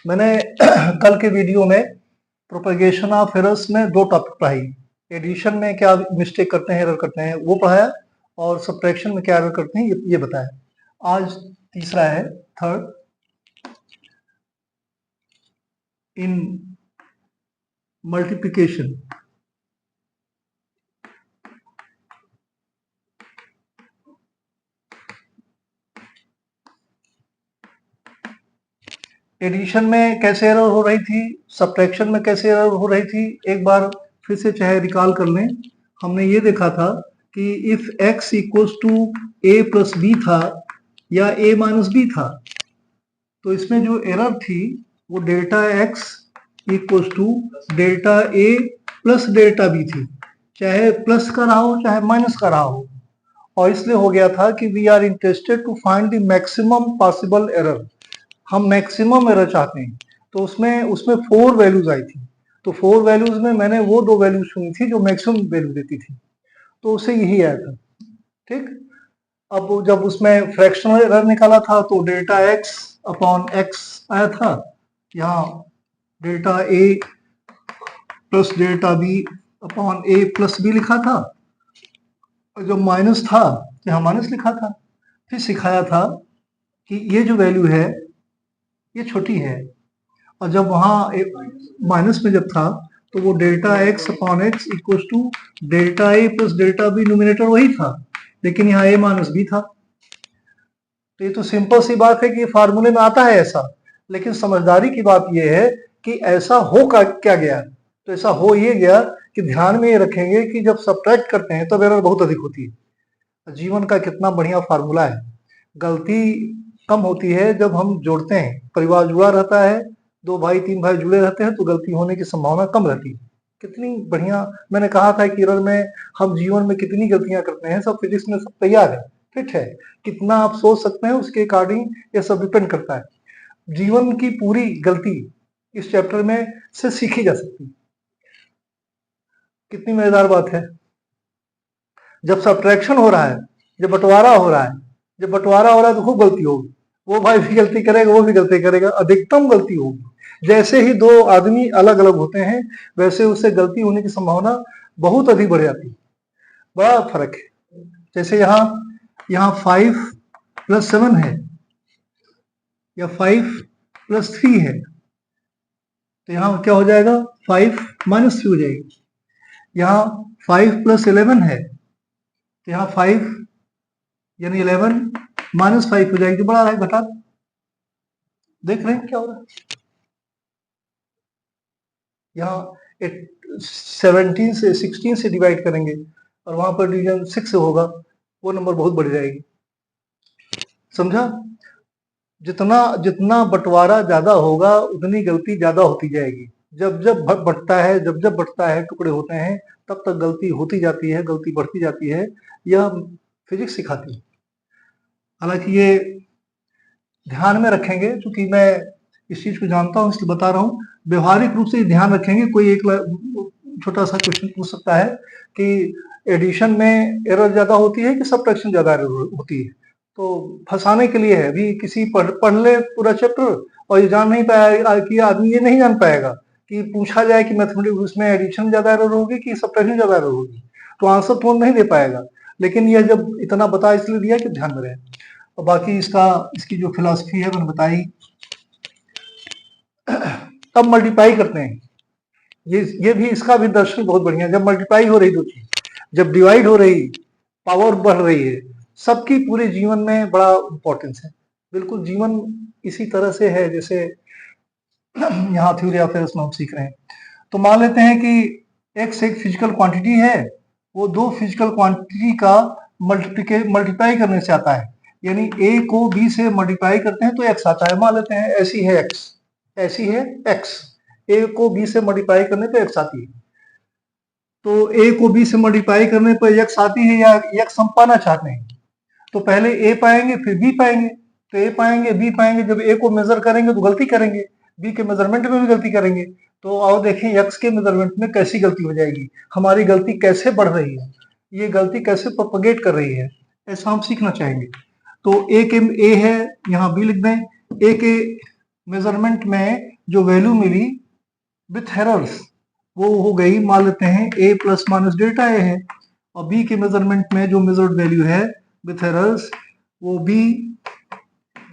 मैंने कल के वीडियो में प्रोपेगेशन ऑफ एरर्स में दो टॉपिक पढ़ाई। एडिशन में क्या मिस्टेक करते हैं, एरर करते हैं, वो पढ़ाया, और सब्ट्रैक्शन में क्या एरर करते हैं ये बताया। आज तीसरा है, थर्ड, इन मल्टीप्लिकेशन। एडिशन में कैसे एरर हो रही थी, सब्ट्रैक्शन में कैसे एरर हो रही थी, एक बार फिर से चाहे रिकॉल कर लें। हमने ये देखा था कि if x equals to a plus b था या a माइनस बी था, तो इसमें जो एरर थी वो delta x equals to delta a plus delta b थी, चाहे प्लस का रहा हो चाहे माइनस का रहा हो। और इसलिए हो गया था कि we are interested to find the maximum possible error. हम मैक्सिमम एरर चाहते हैं, तो उसमें 4 वैल्यूज आई थी। तो 4 वैल्यूज में मैंने वो 2 वैल्यूज चुनी थी जो मैक्सिमम वैल्यू देती थी, तो उससे यही आया था। ठीक, अब जब उसमें फ्रैक्शनल एरर निकाला था तो डेल्टा एक्स अपॉन एक्स आया था, यहाँ delta A plus delta B upon a plus B लिखा था, और जब माइनस था यहाँ माइनस लिखा था। फिर सिखाया था कि ये जो वैल्यू है ये छोटी है, और जब वहाँ माइनस में जब था तो वो delta x upon x equal to delta A plus delta b, numerator वही था, लेकिन यहाँ ए माइनस बी था। तो ये तो सिंपल सी बात है कि फार्मूले में आता है ऐसा, लेकिन समझदारी की बात यह है कि ऐसा हो क्या गया। तो ऐसा हो ये गया कि ध्यान में ये रखेंगे कि जब सब्ट्रैक्ट करते हैं तब एरर बहुत अधिक होती है। जीवन का कितना बढ़िया फार्मूला है। गलती कम होती है जब हम जोड़ते हैं, परिवार जुड़ा रहता है, 2 भाई 3 भाई जुड़े रहते हैं, तो गलती होने की संभावना कम रहती है। कितनी बढ़िया मैंने कहा था कि एरर में हम जीवन में कितनी गलतियां करते हैं, सब फिजिक्स में सब तैयार है, फिट है। कितना आप सोच सकते हैं उसके अकॉर्डिंग ये सब डिपेंड करता है। जीवन की पूरी गलती इस चैप्टर में से सीखी जा सकती है। कितनी मजेदार बात है। जब सब्ट्रैक्शन हो रहा है, जब बंटवारा हो रहा है, जब बंटवारा हो रहा है तो खूब गलती होगी। वो भाई भी गलती करेगा, वो भी गलती करेगा, अधिकतम गलती होगी। जैसे ही 2 आदमी अलग अलग होते हैं वैसे उससे गलती होने की संभावना बहुत अधिक बढ़ जाती है। बड़ा फर्क है। जैसे यहाँ 5 प्लस 7 है या 5 प्लस 3 है, तो यहाँ क्या हो जाएगा, 5 माइनस 3 हो जाएगी। यहाँ 5 प्लस 11 है, तो यहाँ 5 यानी 11 माइनस 5 हो जाएगी। बड़ा है, घटा। देख रहे हैं क्या हो रहा है। यहाँ 17 से 16 से डिवाइड करेंगे और वहां पर डिवीजन 6 से होगा, वो नंबर बहुत बढ़ जाएगी। समझा? जितना जितना बंटवारा ज्यादा होगा उतनी गलती ज्यादा होती जाएगी। जब जब बढ़ता है, टुकड़े होते हैं, तब तक गलती होती जाती है, गलती बढ़ती जाती है। यह फिजिक्स सिखाती है। हालांकि ये ध्यान में रखेंगे, क्योंकि मैं इस चीज को जानता हूं इसलिए बता रहा हूं। व्यवहारिक रूप से ध्यान रखेंगे। कोई एक छोटा सा क्वेश्चन पूछ सकता है कि एडिशन में एरर ज्यादा होती है कि सब्ट्रैक्शन ज्यादा एरर होती है। तो फंसाने के लिए है। अभी किसी पढ़ ले पूरा चैप्टर और ये जान नहीं पाया कि आदमी ये नहीं जान पाएगा कि पूछा जाए कि मैथमेटिक्स उसमें एडिशन ज्यादा एरर होगी कि सब्ट्रैक्शन ज्यादा एरर होगी, तो आंसर तो नहीं दे पाएगा। लेकिन यह जब इतना बता इसलिए दिया कि ध्यान में रहे। और बाकी इसकी जो फिलॉसफी है मैंने बताई। तब मल्टीप्लाई करते हैं। ये भी, इसका भी दर्शन बहुत बढ़िया। जब मल्टीप्लाई हो रही दो चीज, जब डिवाइड हो रही, पावर बढ़ रही है, सबकी पूरे जीवन में बड़ा इंपॉर्टेंस है। बिल्कुल जीवन इसी तरह से है जैसे यहाँ थ्योरी ऑफ एरर्स में हम सीख रहे हैं। तो मान लेते हैं कि x एक फिजिकल क्वांटिटी है, वो 2 फिजिकल क्वांटिटी का मल्टीप्लाई करने से आता है। यानी a को b से मल्टीप्लाई करते हैं तो x आता है। मान लेते हैं ऐसी है x, a को b से मल्टीप्लाई करने पे x आती है। तो a को b से मल्टीप्लाई करने पर x आती है या x हम पाना चाहते हैं, तो पहले a पाएंगे फिर b पाएंगे। तो a पाएंगे b पाएंगे, जब a को मेजर करेंगे तो गलती करेंगे, b के मेजरमेंट में भी गलती करेंगे। तो आओ देखें x के मेजरमेंट में कैसी गलती हो जाएगी, हमारी गलती कैसे बढ़ रही है, ये गलती कैसे प्रोपगेट कर रही है, ऐसा हम सीखना चाहेंगे। तो a है, यहाँ b लिख दें। a के मेजरमेंट में जो वैल्यू मिली विथ एरर्स वो हो गई, मान लेते हैं a plus minus delta a है, और b के मेजरमेंट में जो मेजर्ड वैल्यू है विथ एरर्स वो b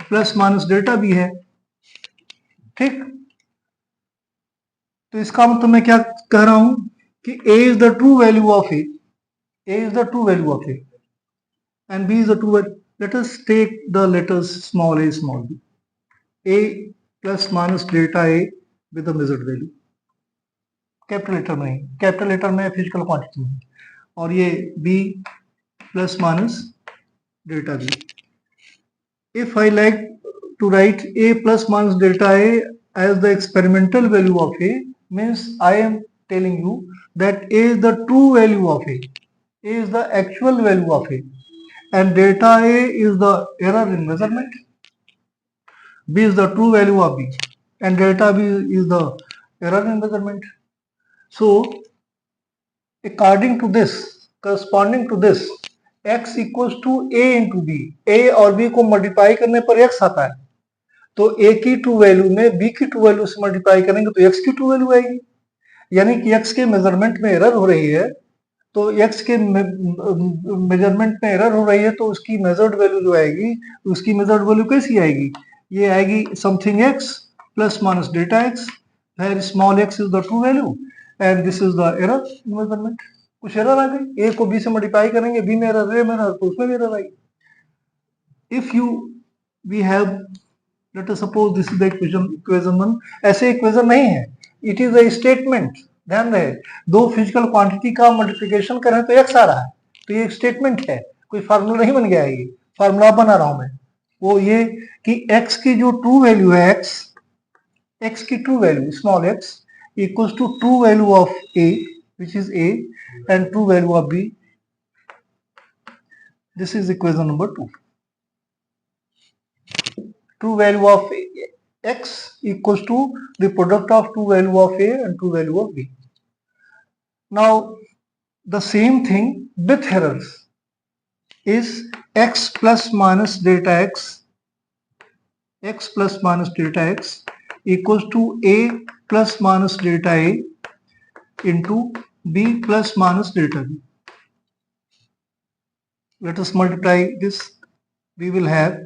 plus minus delta b है। ठीक, तो इसका मतलब मैं क्या कह रहा हूं कि a is the true value of a, a is the true value of a and b is the true value. Let us take the letters small a small b. A plus minus delta a with the measured value. Capital letter में, capital letter में physical quantity में, और ये b plus minus delta b. If I like to write a plus minus delta a as the experimental value of a, means I am telling you that a is the true value of a is the actual value of a, and delta a is the error in measurement, b is the true value of b, and delta b is the error in measurement. So according to this, corresponding to this, x equals to a into b, a और b को multiply करने पर x आता है, तो a की true value में b की ट्रू वैल्यू से मल्टीप्लाई करेंगे तो x की ट्रू वैल्यू आएगी, यानी कि x के मेजरमेंट में एरर हो रही है, तो x के मेजरमेंट में एरर हो रही है, तो उसकी मेजर्ड वैल्यू जो आएगी, उसकी मेजर्ड वैल्यू कैसी आएगी, ये आएगी something x plus minus delta x, where small x is the true value and this is the error in measurement. कुछ एरर आ गई, a को b से मल्टीप्लाई करेंगे, b में एरर, a में एरर, तो उसमें भी एरर आएगी। If you we have, let us suppose this is the equation 1, ऐसे इक्वेशन नहीं है, इट इज अ स्टेटमेंट। ध्यान रहे, दो फिजिकल क्वांटिटी का मल्टीप्लिकेशन करें तो x आ रहा है, तो ये एक स्टेटमेंट है, कोई फार्मूला नहीं बन गया है, ये फार्मूला बना रहा हूं मैं, वो ये कि x की जो ट्रू वैल्यू है, x की true value small x equals to true value of a which is a and true value of b. This is equation number 2. True value of x equals to the product of true value of a and true value of b. Now the same thing with errors is x plus minus delta x plus minus delta x equals to a plus minus delta a into b plus minus delta b. Let us multiply this. We will have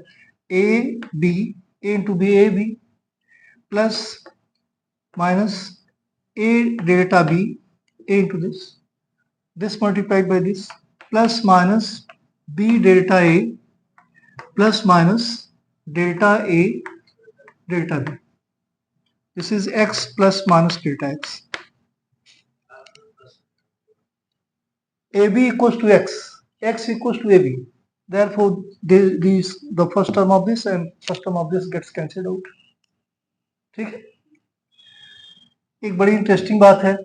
a into b a b plus minus a delta b a into this multiplied by this plus minus b delta a plus minus delta a delta b. This is x plus minus delta x. AB equals to x equals to AB. Therefore, the first term of this and first term of this gets cancelled out. ठीक है, एक बड़ी interesting बात है,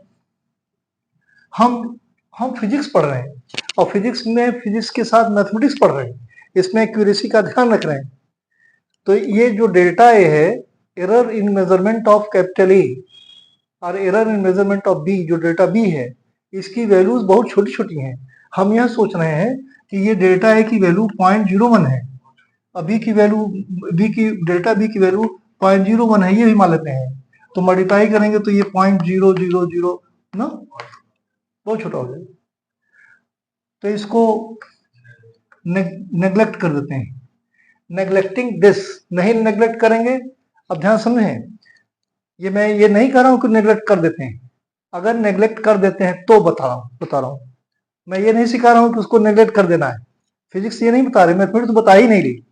हम physics पढ़ रहे हैं और फिजिक्स के साथ मैथमेटिक्स पढ़ रहे हैं, इसमें एक्यूरेसी का ध्यान रख रहे हैं। तो ये जो डेल्टा ए है, error in measurement of capital A और error in measurement of B, जो डेल्टा बी है, इसकी वैल्यूज बहुत छोटी छोटी हैं। हम यह सोच रहे हैं कि ये डेल्टा ए की वैल्यू 0.01 है, और बी की वैल्यू डेल्टा बी की वैल्यू 0.01 है, ये भी मान लेते हैं, तो मल्टीप्लाई करेंगे तो ये 0.000 ना, बहुत छोटा हो जाएगा, तो इसको नेग्लेक्ट कर देते हैं। नेग्लेक्टिंग दिस, नहीं नेग्लेक्ट करेंगे। अब ध्यान समझें, मैं ये नहीं कह रहा हूं कि नेग्लेक्ट कर देते हैं, अगर नेग्लेक्ट कर देते हैं तो बता रहा हूं, मैं ये नहीं सिखा रहा हूं कि उसको नेग्लेक्ट कर देना है। फिजिक्स ये नहीं बता रहे, मैथमेटिक्स तो बता ही नहीं रही।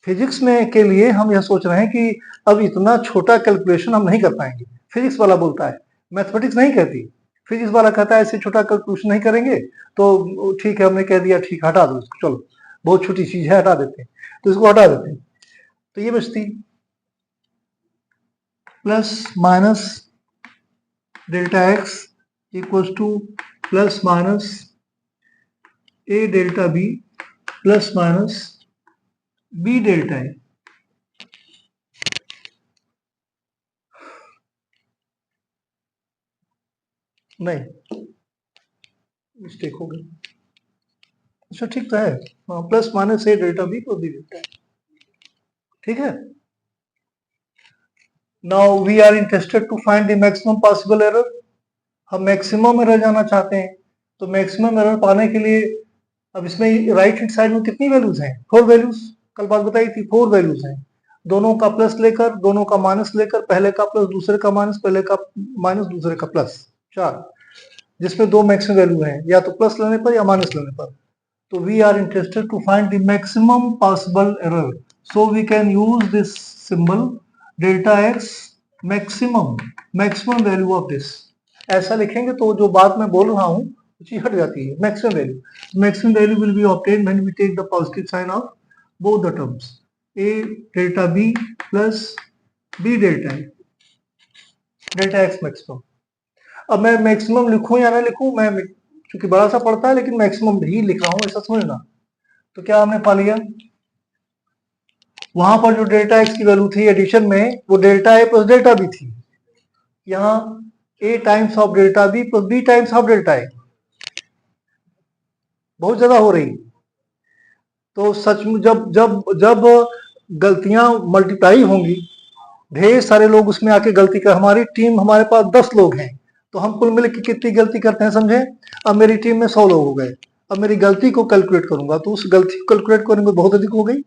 फिजिक्स में के लिए हम यह सोच रहे हैं कि अब इतना छोटा कैलकुलेशन हम नहीं कर पाएंगे, फिजिक्स वाला बोलता है, मैथमेटिक्स नहीं कहती। फिजिक्स वाला कहता है ऐसे छोटा कैलकुलेशन नहीं करेंगे, तो ठीक है, हमने कह दिया, ठीक हटा दो इसको, चलो बहुत छोटी चीज है, हटा देते हैं, तो इसको हटा देते हैं, तो ये बचती plus minus delta x equals to plus minus A delta B plus minus B delta A. नहीं, मिस्टेक हो गई, अच्छा ठीक तो है, plus minus A delta B और बी डेल्टा ए, ठीक है। Now we are interested to find the maximum possible error. हम मैक्सिमम एरर जाना चाहते हैं, तो मैक्सिमम एरर पाने के लिए अब इसमें राइट हैंड साइड में कितनी वैल्यूज हैं? 4 वैल्यूज, कल बात बताई थी, 4 वैल्यूज हैं। दोनों का प्लस लेकर, दोनों का माइनस लेकर, पहले का प्लस दूसरे का माइनस, पहले का माइनस दूसरे का प्लस, 4, जिसमें 2 मैक्सिमम वैल्यू हैं, या तो प्लस लेने पर या माइनस लेने पर। तो we are interested to find the maximum possible error, so we can use this symbol delta x maximum value of this. ऐसा लिखेंगे तो जो बात मैं बोल रहा हूँ चीज हट जाती है। Maximum value will be obtained when we take the positive sign of both the terms, a delta b plus b delta x maximum. अब मैं मैक्सिमम लिखूं या ना लिखूं, मैं क्योंकि बड़ा सा पड़ता है लेकिन मैक्सिमम ही लिख रहा हूं, ऐसा समझना। तो क्या हमने पा लिया, वहां पर जो डेल्टा एक्स की वैल्यू थी एडिशन में, वो डेल्टा ए प्लस डेल्टा बी थी। यहाँ a times of delta B plus b times of delta A, बहुत ज्यादा हो रही। तो सच में जब जब जब गलतियां मल्टीप्लाई होंगी, ढेर सारे लोग उसमें आके गलती कर, हमारी टीम, हमारे पास 10 लोग हैं, तो हम कुल मिलकर कितनी गलती करते हैं समझे? अब मेरी टीम में 100 लोग हो गए, अब मेरी गलती को कैलकुलेट करूंगा तो उस गलती को कैलकुलेट करने में बहुत अधिक हो गई।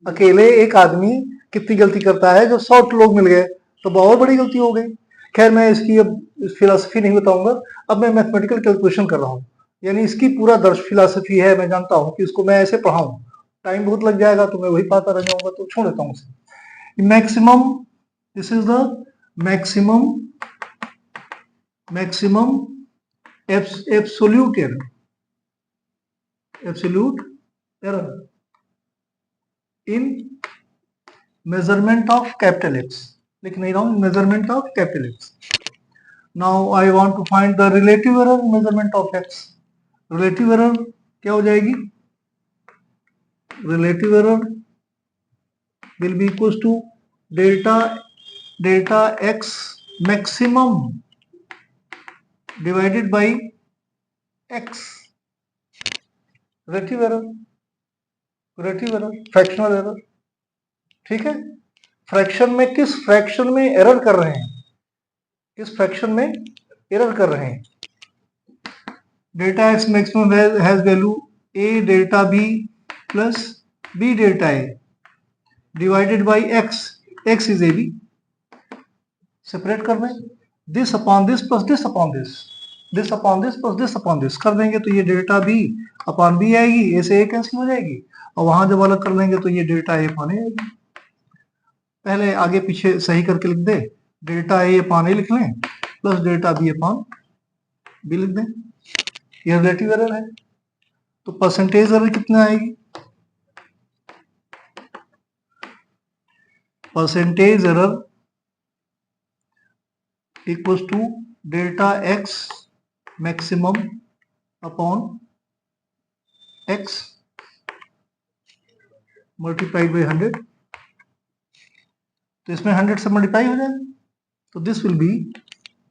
अकेले एक आदमी कितनी गलती करता है, जो 100 लोग मिल गए तो बहुत बड़ी गलती हो गई। खैर मैं इसकी अब फिलॉसफी नहीं बताऊंगा, अब मैं मैथमेटिकल कैलकुलेशन कर रहा हूँ, यानी इसकी पूरा दर्श फिलॉसफी है। मैं जानता हूँ कि इसको मैं ऐसे पढ़ाऊं, टाइम बहुत लग जाएगा, तो मैं वही पाता रह जाऊंगा, तो छोड़ देता हूँ उसे। Maximum, this is the maximum absolute error in measurement of capital x, लिख नहीं रहा हूं, measurement of capital x. Now I want to find the relative error measurement of x. Relative error क्या हो जाएगी? Relative error will be equals to delta x maximum divided by x। Relative error fractional error, ठीक है। Fraction में, किस fraction में error कर रहे हैं, किस फ्रैक्शन में एरर कर रहे हैं? Delta x maximum has value a delta b plus b delta a divided by x, x is ab। Separate कर दें, this upon this plus this upon this, this upon this plus this upon this कर देंगे तो ये delta B upon B आएगी, ए से ए cancel हो जाएगी, और वहां जब अलग कर लेंगे तो ये डेल्टा ए अपॉन ए आएगी। पहले आगे पीछे सही करके लिख दे, डेल्टा ए अपॉन ए लिख लें plus delta B upon b लिख दें। ये रिलेटिव एरर है, तो परसेंटेज एरर कितना आएगी? Percentage error equals to delta x maximum upon x multiplied by 100। तो इसमें 100 से मल्टीप्लाई हो जाएगा, तो this will be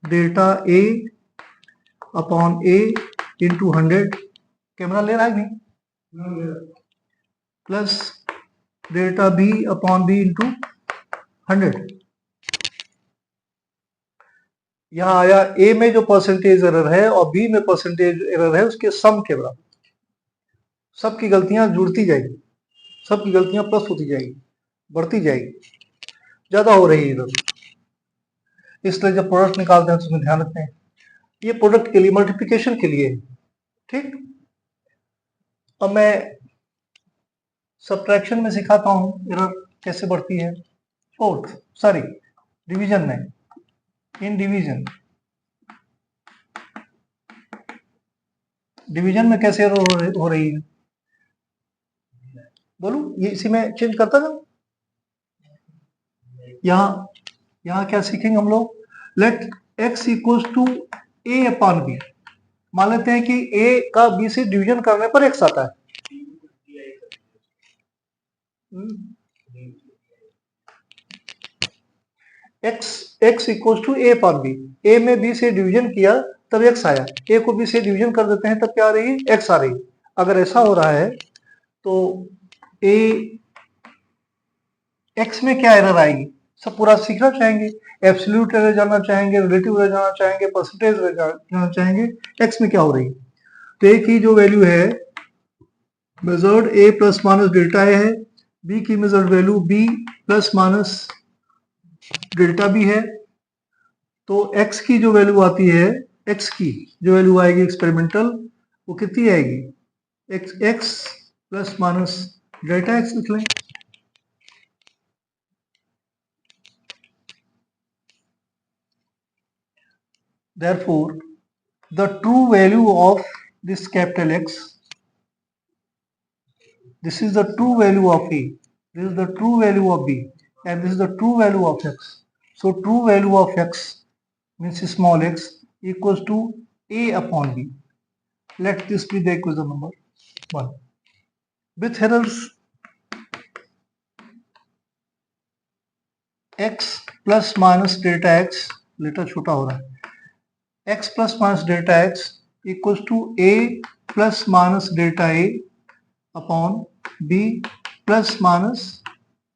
delta a upon a into 100, camera ले रहा है नहीं, plus delta b upon b into 100। यहां आया a में जो परसेंटेज एरर है और b में परसेंटेज एरर है, उसके सम के बराबर। सबकी गलतियां जुड़ती जाएगी, सबकी गलतियां प्लस होती जाएगी, बढ़ती जाएगी, ज्यादा हो रही है इधर। इसलिए जब प्रोडक्ट निकालते हैं तो उसमें ध्यान रखते हैं, ये प्रोडक्ट के लिए, मल्टीप्लिकेशन के लिए, ठीक। अब मैं सब्ट्रैक्शन में सिखाता हूं एरर कैसे बढ़ती है, सॉरी डिवीजन में, इन डिवीजन में कैसे एरर हो रही है, बोलूं? ये इसी में चेंज करता था। यहां क्या सीखेंगे हम लोग, let x equals to a upon b। मान लेते हैं कि a का b से डिवीजन करने पर x आता है, x equals to a upon b। a में b से डिवीजन किया तब x आया, a को b से डिवीजन कर देते हैं तब क्या आ रही है, x आ रही। अगर ऐसा हो रहा है तो a x में क्या एरर आएगी, सब पूरा सीखना चाहेंगे, एब्सोल्यूट एरर जानना चाहेंगे, रिलेटिव एरर जानना चाहेंगे, परसेंटेज एरर जानना चाहेंगे, एक्स में क्या हो रही है। तो ए की जो वैल्यू है measured a plus minus delta ए है, बी की measured value b plus minus delta B है। तो एक्स की जो वैल्यू आती है, एक्स की जो वैल्यू आएगी एक्सपेरिमेंटल, वो कितनी आएगी, x plus minus delta x लिख लें। Therefore, the true value of this capital X, this is the true value of A, this is the true value of B, and this is the true value of X. So true value of X means small x equals to A upon B. Let this be the equation number 1. With errors x plus minus delta x, letter छोटा हो रहा है, x plus minus delta x equals to a plus minus delta a upon b plus minus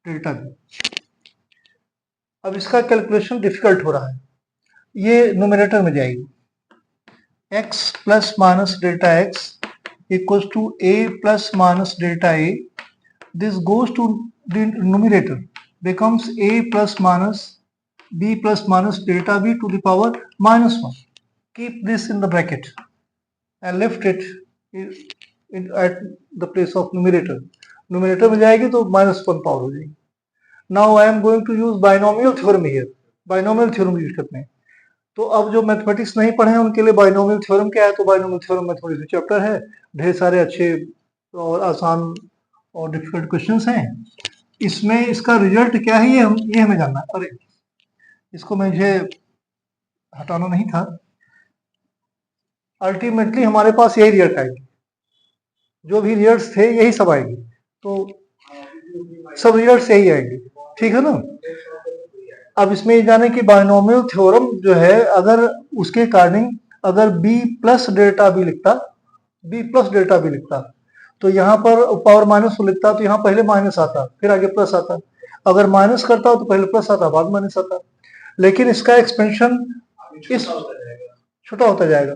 delta b. अब इसका calculation difficult हो रहा है, ये न्यूमरेटर में जाएगी, x plus minus delta x equals to a plus minus delta a, this goes to the numerator, becomes a plus minus b plus minus delta b to the power minus 1. Keep this in the bracket and lift it at the place of numerator. Numerator में जाएगी तो -1 power हो जाएगी. Now I am going to use binomial theorem here. Binomial theorem use करते हैं. तो अब जो मैथमेटिक्स नहीं पढ़े हैं उनके लिए बाइनोमियल थ्योरम क्या है, तो बाइनोमियल थ्योरम में थोड़ी सी चैप्टर है, ढेर सारे अच्छे और आसान और डिफिकल्ट क्वेश्चंस हैं. इसमें इसका रिजल्ट क्या है ये हमें जानना है. अरे इसको मुझे हटाना नहीं था. अल्टीमेटली हमारे पास यही रिजल्ट आएगी, जो भी रिजल्ट्स थे यही सब आएंगे, तो सब रिजल्ट्स यही आएंगे, ठीक है ना. अब इसमें ये जाने कि बाइनोमियल थ्योरम जो है, अगर उसके अकॉर्डिंग अगर b प्लस डेल्टा b लिखता तो यहाँ पर पावर माइनस लिखता तो यहाँ पहले माइनस आता फिर आगे प्लस आता, अगर माइनस करता तो पहले प्लस आता बाद माइनस आता. लेकिन इसका एक्सपेंशन इस छोटा होता जाएगा.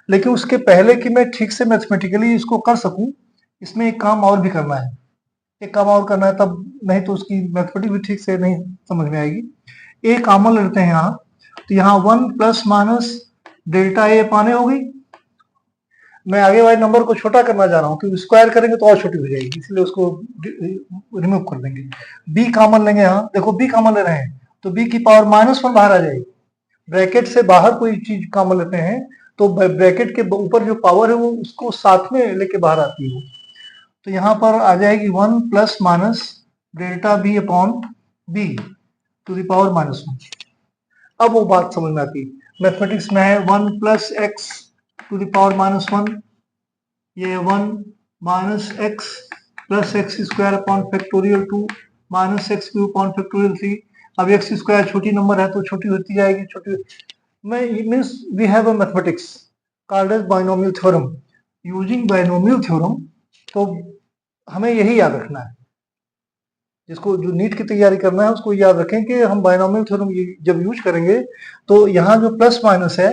लेकिन उसके पहले कि मैं ठीक से मैथमेटिकली इसको कर सकूं, इसमें एक काम और भी करना है, तब नहीं तो उसकी मैथमेटिक्स भी ठीक से नहीं समझ में आएगी. ए कॉमन लेते हैं यहाँ, तो यहाँ 1 प्लस माइनस डेल्टा ए पाने होगी. मैं आगे वाले नंबर को छोटा करना जा रहा हूँ क्योंकि स्क्वायर करेंगे तो और छोटी हो जाएगी, इसलिए उसको रिमूव कर देंगे. बी कॉमन लेंगे, यहाँ देखो बी कॉमन ले रहे हैं तो बी की पावर -1 बाहर आ जाएगी. ब्रैकेट से बाहर कोई चीज कॉमन लेते हैं तो ब्रैकेट के ऊपर जो पावर है वो उसको साथ में लेके बाहर आती है. तो यहाँ पर आ जाएगी 1 plus minus delta B upon b to the power -1. अब वो बात समझ में आती है. मैथमेटिक्स में है 1 plus x to the power -1, ये 1 minus x plus x square upon factorial 2 minus x cube upon factorial 3. अब एक्स स्क्वायर छोटी नंबर है तो छोटी होती जाएगी, छोटी means we have a mathematics called as binomial theorem. Using binomial theorem, तो हमें यही याद रखना है. जिसको जो नीट की तैयारी करना है उसको याद रखें कि हम बाइनोमियल थ्योरम जब यूज करेंगे तो यहाँ जो प्लस माइनस है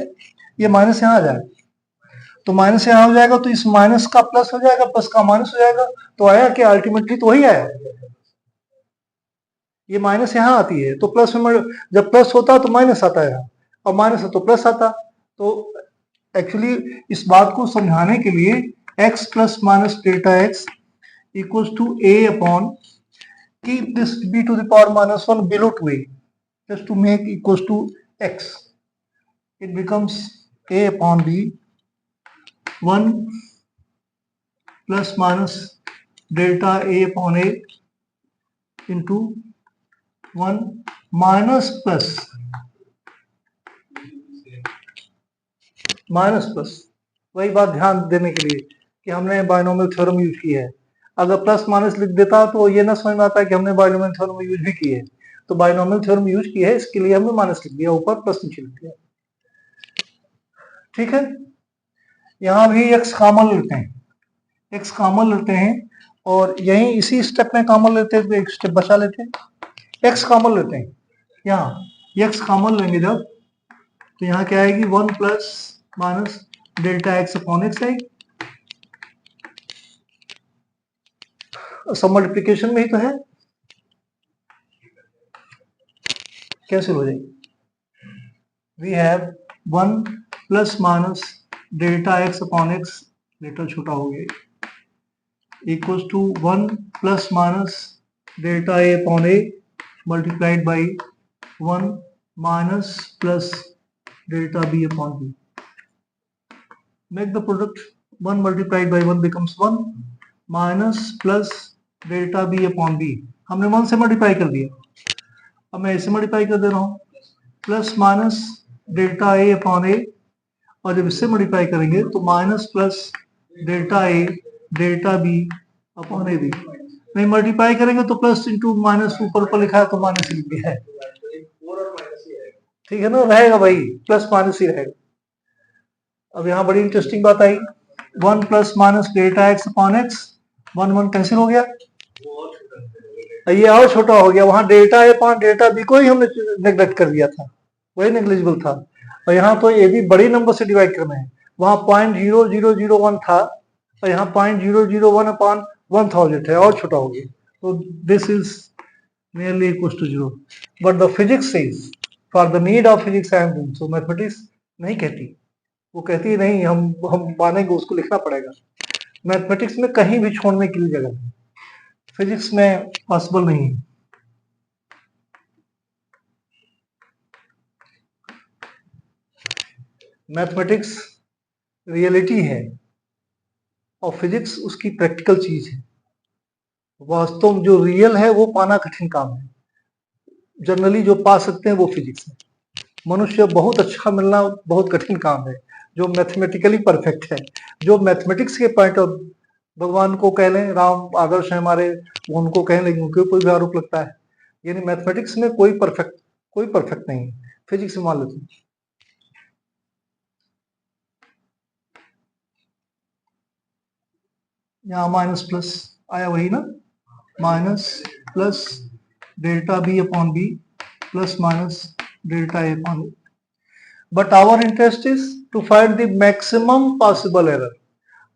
ये माइनस यहाँ आ जाएगा, तो माइनस यहाँ हो जाएगा तो इस माइनस का प्लस हो जाएगा, प्लस का माइनस हो जाएगा, तो आया कि अल्टीमेटली तो वही आया. ये माइनस यहाँ आती है तो प्लस में जब प्लस होता तो माइनस आता है, और माइनस है तो प्लस आता. तो एक्चुअली इस बात को समझाने के लिए x plus minus delta x equals to a upon, keep this b to the power -1 below 2a just to make equals to x. It becomes a upon b 1 plus minus delta a upon a into 1 minus plus वही बात ध्यान देने के लिए कि हमने binomial theorem use की है. अगर प्लस माइनस लिख देता तो ये ना समझ में आता कि हमने बाइनोमियल थ्योरम यूज भी की है. तो बाइनोमियल थ्योरम यूज की है, इसके लिए हमने माइनस लिख दिया, ऊपर प्लस नीचे लिख दिया, ठीक है. यहाँ भी x कॉमन लेते हैं, और यही इसी स्टेप में कॉमन लेते हैं तो एक स्टेप बचा लेते हैं. x कॉमन लेते हैं यहाँ x कॉमन लेंगे जब, तो यहाँ क्या आएगी 1 plus minus delta x upon x आएगी। सब मल्टीप्लीकेशन में ही तो है, कैंसिल हो जाएगी। We have 1 plus minus delta x upon x, delta छोटा हो गया, equals to 1 plus minus delta A upon a multiplied by 1 minus plus delta B upon b. Make the product 1 multiplied by 1 becomes 1 minus plus delta B upon b. हमने 1 से multiply कर दिया, अब मैं ऐसे मल्टीप्लाई कर दे रहा हूँ, plus minus delta A upon a, और जब इससे मल्टीप्लाई करेंगे तो minus plus delta a delta B upon a b. नहीं मल्टीप्लाई करेंगे तो प्लस इंटू माइनस, ऊपर ऊपर लिखा है तो माइनस लिख दिया है, ठीक है ना, रहेगा भाई प्लस माइनस ही रहेगा। अब यहाँ बड़ी इंटरेस्टिंग बात आई, 1 plus minus delta x upon x, 1 1 cancel हो गया, ये और छोटा हो गया, वहां delta A upon delta B को ही हमने नेग्लेक्ट कर दिया था, वही नेग्लिजिबल था, और यहाँ तो ये भी बड़ी नंबर से डिवाइड करना है, वहां 0.0001 था और यहाँ 0.001 अपॉन 1000 है, और छोटा हो गया, तो this is nearly equal to 0। But the physics says for the need of physics I am doing so. Mathematics नहीं कहती, वो कहती है नहीं, हम मानेंगे, उसको लिखना पड़ेगा। मैथमेटिक्स में कहीं भी छोड़ने के लिए जगह नहीं, फिजिक्स में पॉसिबल नहीं है। मैथमेटिक्स रियलिटी है और फिजिक्स उसकी प्रैक्टिकल चीज है। वास्तव में जो रियल है वो पाना कठिन काम है, जनरली जो पा सकते हैं वो फिजिक्स है। मनुष्य बहुत अच्छा मिलना बहुत कठिन काम है जो मैथमेटिकली परफेक्ट है। जो मैथमेटिक्स के पॉइंट ऑफ, भगवान को कह लें, राम आदर्श है हमारे, उनको कह लें, उनके ऊपर भी आरोप लगता है, यानी मैथमेटिक्स में कोई परफेक्ट नहीं है, फिजिक्स में मान लेते हैं। यहाँ माइनस प्लस आया वही ना, minus plus delta B upon b plus minus delta A upon a. But our interest is to find the maximum possible error,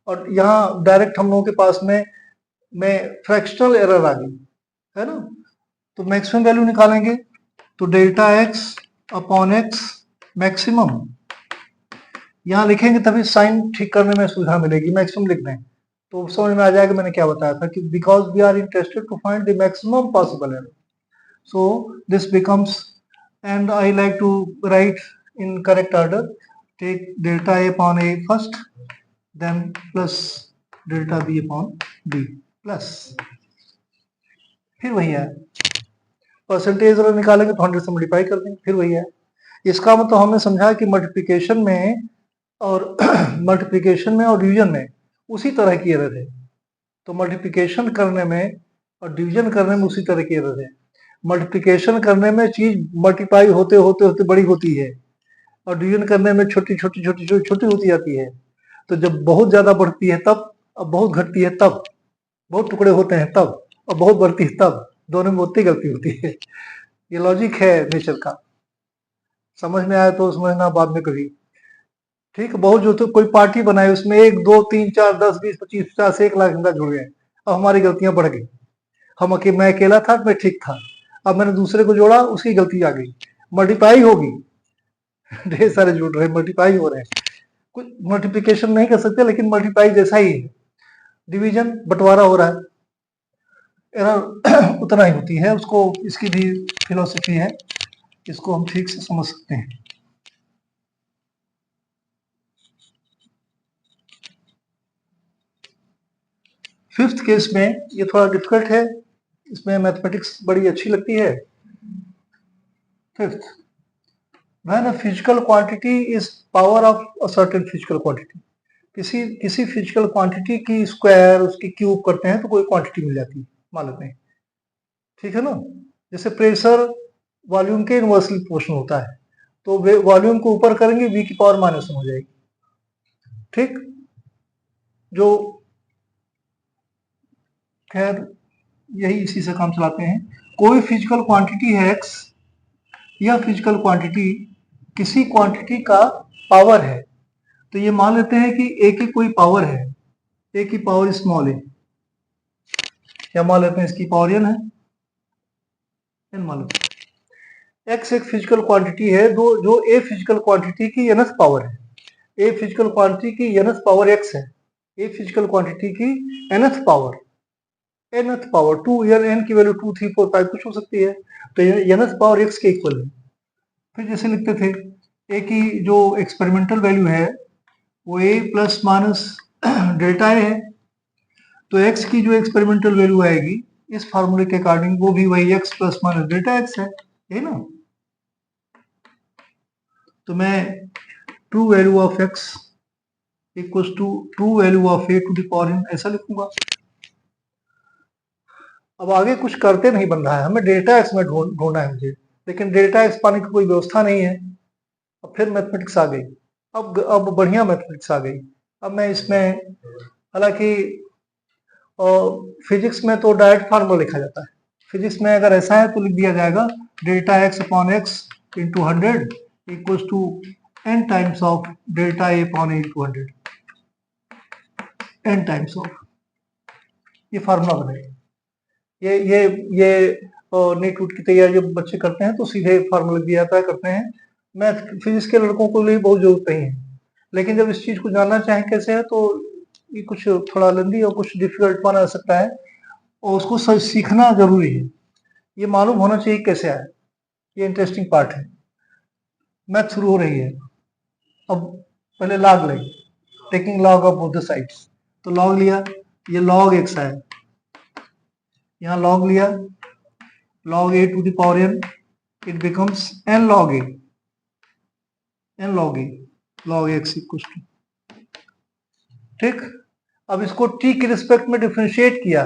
और यहाँ डायरेक्ट हम लोगों के पास में फ्रैक्शनल एरर आ गई है ना, तो मैक्सिमम वैल्यू निकालेंगे तो delta x upon x maximum, यहाँ लिखेंगे तभी साइन ठीक करने में सुविधा मिलेगी, मैक्सिमम लिख दें तो समझ में आ जाएगा मैंने क्या बताया था कि because we are interested to find the maximum possible error, so this becomes, and I like to write in correct order, take delta A upon a first, then plus delta B upon b plus, फिर वही है percentage अगर निकालेंगे तो 100 से multiply कर देंगे, फिर वही है। इसका मतलब हमने समझा कि मल्टीप्लिकेशन में और मल्टीप्लिकेशन में और डिवीजन में उसी तरह की एरर है, तो मल्टीप्लिकेशन करने में और डिवीजन करने में उसी तरह की एरर है। मल्टीप्लिकेशन करने में चीज मल्टीप्लाई होते होते होते बड़ी होती है और डिवीजन करने में छोटी छोटी छोटी छोटी छोटी होती जाती है, तो जब बहुत ज्यादा बढ़ती है तब, और बहुत घटती है तब, बहुत टुकड़े होते हैं तब, और बहुत बढ़ती है तब, दोनों में उतनी गलती होती है। ये लॉजिक है नेचर का, समझ में आया तो समझना बाद में कभी, ठीक है। बहुत जो तो कोई पार्टी बनाए उसमें 1 2 3 4 10 20 25 50 1 लाख इंसान जुड़ गए, अब हमारी गलतियां बढ़ गई, मैं अकेला था, मैं ठीक था, अब मैंने दूसरे को जोड़ा, उसकी गलती आ गई, मल्टीप्लाई होगी, ढेर सारे जुड़ रहे, मल्टीप्लाई हो रहे हैं, कुछ मल्टीप्लिकेशन नहीं कर सकते लेकिन मल्टीप्लाई जैसा ही है, डिवीजन बंटवारा हो रहा है, एरर उतना ही होती है, उसको इसकी भी फिलोसफी है, इसको हम ठीक से समझ सकते हैं। फिफ्थ केस में ये थोड़ा डिफिकल्ट है, इसमें मैथमेटिक्स बड़ी अच्छी लगती है। Fifth, when a physical quantity is power of a certain physical quantity, किसी फिजिकल क्वांटिटी की स्क्वायर उसकी क्यूब करते हैं तो कोई क्वांटिटी मिल जाती है, मान लेते हैं, ठीक है ना। जैसे प्रेशर वॉल्यूम के इनवर्सली प्रोपोर्शनल होता है, तो वॉल्यूम को ऊपर करेंगे v की पावर -1 हो जाएगी, ठीक। जो खैर यही इसी से काम चलाते हैं, कोई फिजिकल क्वांटिटी है x, यह फिजिकल क्वांटिटी किसी क्वांटिटी का पावर है। तो ये मान लेते हैं कि ए की कोई पावर है, ए की पावर स्मॉल ए, क्या मान लेते हैं इसकी पावर एन है, एन मान लेते हैं। एक्स एक फिजिकल क्वांटिटी है जो ए फिजिकल क्वांटिटी की nth पावर है। ए फिजिकल क्वांटिटी की nth पावर एक्स है, ए फिजिकल क्वांटिटी की nth पावर, nth पावर 2 या n की वैल्यू 2 3 4 5 कुछ हो सकती है, तो nth पावर एक्स के इक्वल है। फिर जैसे लिखते थे ए की जो एक्सपेरिमेंटल वैल्यू है वो ए प्लस माइनस डेल्टा ए है, तो एक्स की जो एक्सपेरिमेंटल वैल्यू आएगी इस फार्मूले के अकॉर्डिंग वो भी वही x plus minus delta x है ना। तो मैं true value of x equals to true value of a to the power n ऐसा लिखूंगा। अब आगे कुछ करते नहीं बन रहा है, हमें डेल्टा एक्स में ढूंढना है मुझे, लेकिन डेल्टा एक्स पाने की कोई व्यवस्था नहीं है। अब फिर मैथमेटिक्स आ गई, अब बढ़िया मैथमेटिक्स आ गई। अब मैं इसमें, हालांकि फिजिक्स में तो डायरेक्ट फार्मूला लिखा जाता है, फिजिक्स में अगर ऐसा है तो लिख दिया जाएगा delta x upon x into 100 equals to n times of delta A upon A into 100, n times of, ये फार्मूला बनेगा। ये नीट वूट की तैयारी जब बच्चे करते हैं तो सीधे फार्मूला दिया जाता है, करते हैं। मैथ फिजिक्स के लड़कों को लिए बहुत जरूरत नहीं है, लेकिन जब इस चीज को जानना चाहें कैसे है तो ये कुछ थोड़ा लेंदी और कुछ डिफिकल्ट माना जा सकता है, और उसको सीखना जरूरी है, ये मालूम होना चाहिए कैसे आए, ये इंटरेस्टिंग पार्ट है। मैथ शुरू हो रही है, अब पहले लॉग लेंगे, taking log of both the sides, तो लॉग लिया, ये लॉग एक्स आया, यहाँ लॉग लिया, log a to the power n, it becomes n log a, n log a, log x equals to, ठीक। अब इसको t के रिस्पेक्ट में डिफरेंशिएट किया,